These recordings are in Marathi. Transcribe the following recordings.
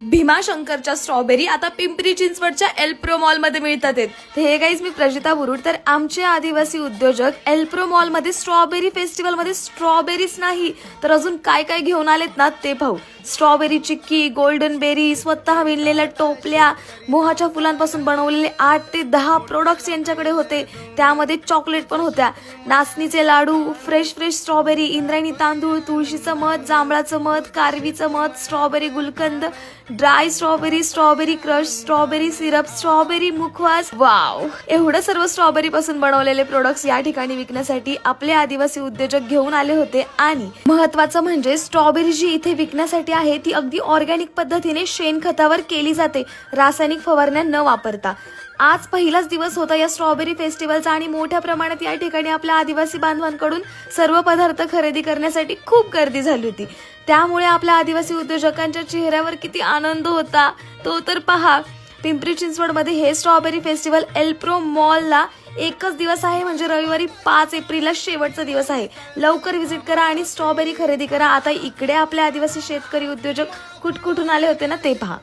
भीमाशंकरच्या स्ट्रॉबेरी आता पिंपरी चिंचवडच्या एल्प्रो मॉल मध्ये मिळतात आहेत. हे गाईज मी प्रजिता बुरुड. तर आमचे आदिवासी उद्योजक एल्प्रो मॉल मध्ये स्ट्रॉबेरी फेस्टिवल मध्ये स्ट्रॉबेरीच नाही तर अजून काय काय घेऊन आलेत ना ते पाहू. स्ट्रॉबेरी चिक्की, गोल्डन बेरी, स्वतः विणलेल्या टोपल्या, मोहाच्या फुलांपासून बनवलेले 8 ते 10 प्रोडक्ट्स यांच्याकडे होते. त्यामध्ये चॉकलेट पण होत्या, नाचणीचे लाडू, फ्रेश स्ट्रॉबेरी, इंद्रायणी तांदूळ, तुळशीचं मध, जांभळाचं मध, कारवीचं मध, strawberry gulkand, dry strawberry, strawberry crush, strawberry syrup, strawberry mukhwas. Wow, एवढं सर्व स्ट्रॉबेरी पासून बनवलेले प्रोडक्ट्स या ठिकाणी विकण्यासाठी आपले आदिवासी उद्योजक घेऊन आले होते. आणि महत्वाचं म्हणजे स्ट्रॉबेरी जी इथे विकण्यासाठी आहे ती अगदी ऑर्गॅनिक पद्धतीने शेणखतावर केली जाते, रासायनिक फवारण्या न वापरता. आज पहिलाच दिवस होता या स्ट्रॉबेरी फेस्टिवलचा आणि मोठ्या प्रमाणात या ठिकाणी आपल्या आदिवासी बांधवांकडून सर्व पदार्थ खरेदी करण्यासाठी खूप गर्दी झाली होती. त्यामुळे आपल्या आदिवासी उद्योजकांच्या चेहऱ्यावर किती आनंद होता तो तर पहा. पिंपरी चिंचवड मध्ये हे स्ट्रॉबेरी फेस्टिवल एल्प्रो मॉलला एकच दिवस आहे, म्हणजे रविवारी 5 एप्रिलला शेवटचा दिवस आहे. लवकर व्हिजिट करा आणि स्ट्रॉबेरी खरेदी करा. आता इकडे आपले आदिवासी शेतकरी उद्योजक कुठकुठून आले होते ना ते पहा.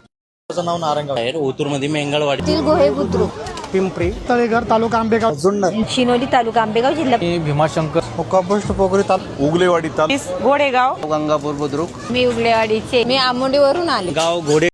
नाव नारंगाव आहे, ओतूर मध्ये मेंगळवाडी, गोहे बुद्रुक, पिंपरी, तळेघर तालुका आंबेगाव, जुन्नर, शिनोली तालुका आंबेगाव जिल्हा, भीमाशंकर, पोस्ट पोखरी तालुका, उगलेवाडी तालुका, घोडेगाव, गंगापूर बुद्रुक. मी उगलेवाडीचे, मी आमोंडीवरून आले. गाव घोडे